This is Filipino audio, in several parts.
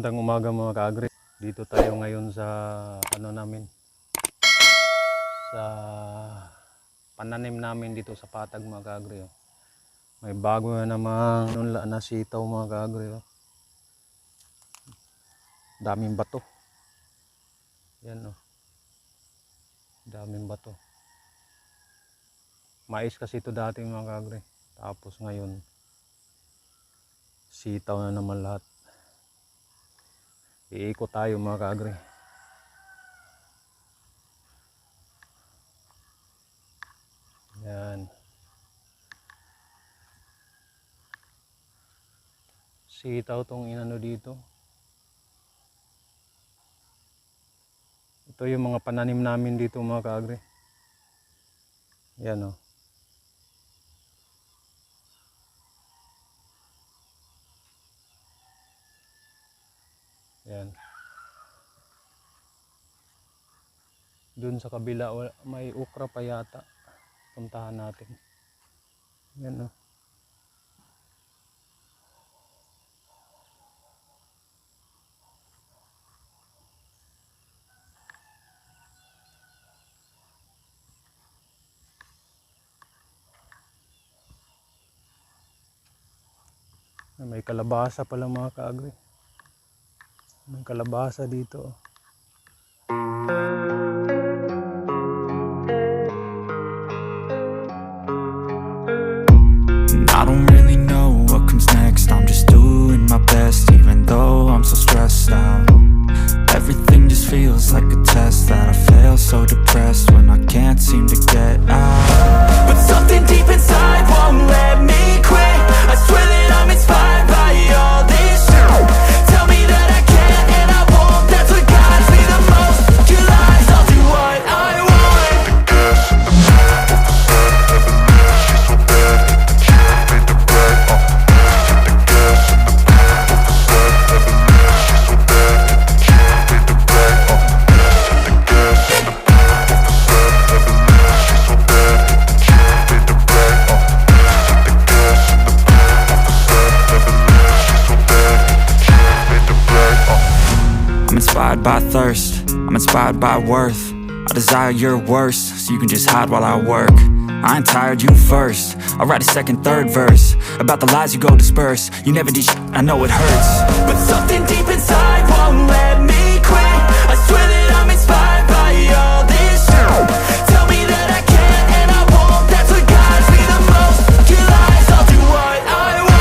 Magandang umaga mga kaagri. Dito tayo ngayon sa sa pananim namin dito sa Patag mga kaagri. May bago na namang nunla na sitaw mga kaagri. Daming bato. Yan daming bato. Mais kasi ito dati mga kaagri. Tapos ngayon sitaw na naman lahat. Iikot tayo mga kaagri. Yan. Sitaw tong inano dito. Ito yung mga pananim namin dito mga kaagri. Yan Yan. Doon sa kabila may okra pa yata. Puntahan natin. Yan May kalabasa pala mga kaagri. May kalabasa dito. I don't really know what comes next. I'm just doing my best, even though I'm so stressed out. Everything just feels like a test that I fail, so depressed when I can't seem to get out. But something deep inside won't let me quit. I swear that I'm inspired by all this shit. Tell me that I can't and I won't. That's what guides me the most. Your lies, I'll do what I want. I'm inspired by thirst, I'm inspired by worth. I desire your worst, so you can just hide while I work. I ain't tired, you first. I'll write a second, third verse about the lies you go disperse. You never did shit, I know it hurts. But something deep inside won't let me quit. I swear that I'm inspired by all this shit. Tell me that I can't and I won't. That's what guides me the most. Your lies, I'll do what I want.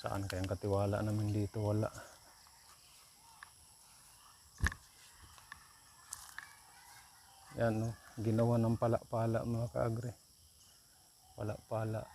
Saan kayang katiwala namin dito? Wala. Yan ginawa ng pala-pala mga kaagri. Pala-pala.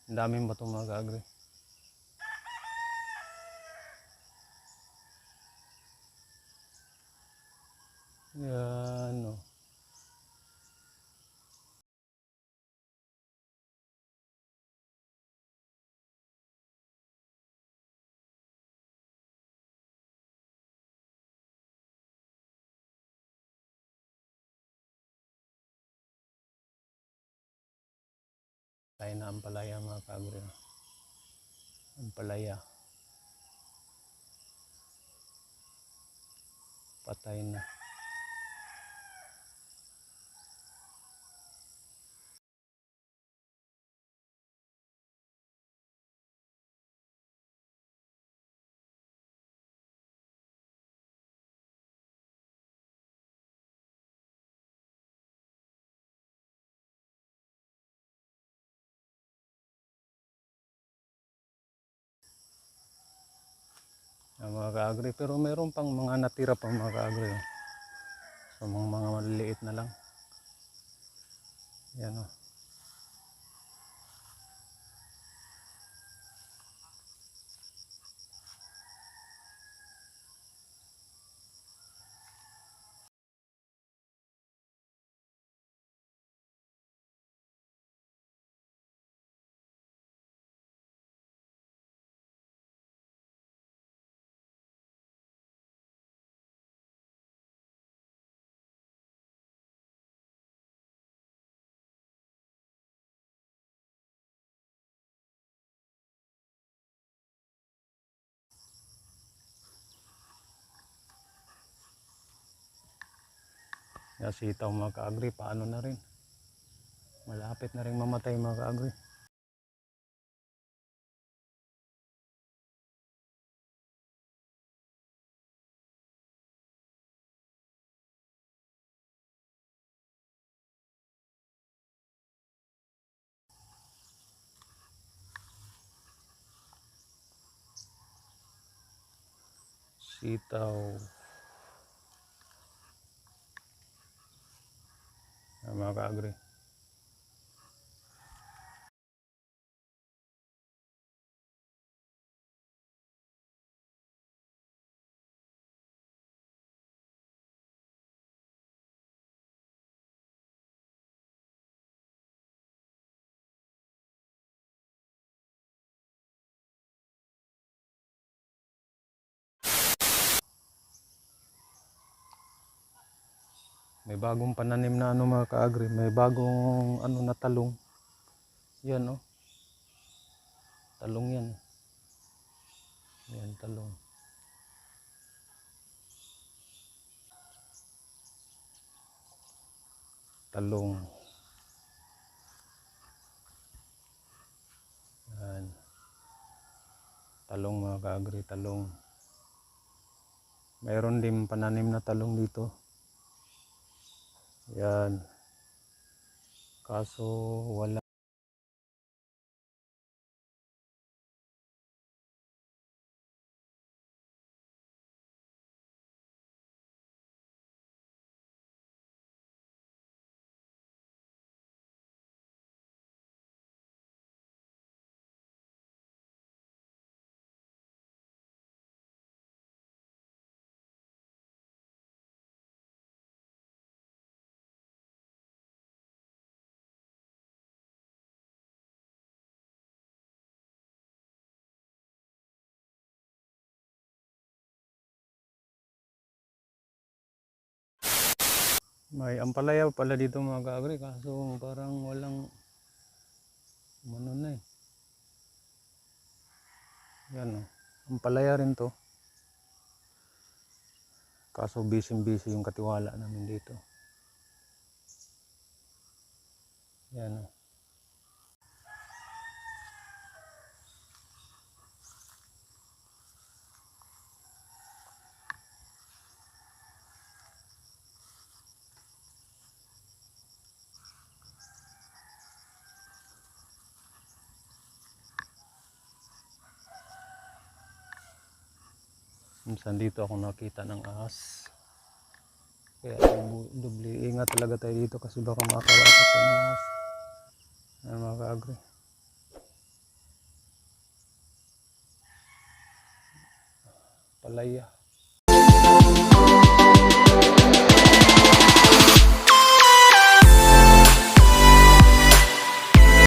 Ang daming bato mga kaagri. Yan o. Tayo na ang palaya mga kaagri. Ang palaya. Patay na. Ang mga kaagri. Pero meron pang mga natira pang mga kaagri. So mga maliliit na lang. Yan o. Yan sitaw mga kaagri. Paano na rin. Malapit na rin mamatay mga kaagri. Sitaw. Yan mga kaagri. May bagong pananim na ano mga kaagri. May bagong ano na talong. Yan o. Talong yan. Yan talong. Talong. Yan. Talong mga kaagri. Talong. Mayroon din pananim na talong dito. Yan. Kaso wala. May ampalaya pala dito mga kaagri. Kaso parang walang ano na eh. Yan o. Ampalaya rin to. Kaso busy yung katiwala namin dito. Yan o. Minsan dito ako nakita ng ahas. Kaya doble ingat talaga tayo dito kasi baka makawasak tayo ng ahas. Yan mga kaagri. palaya.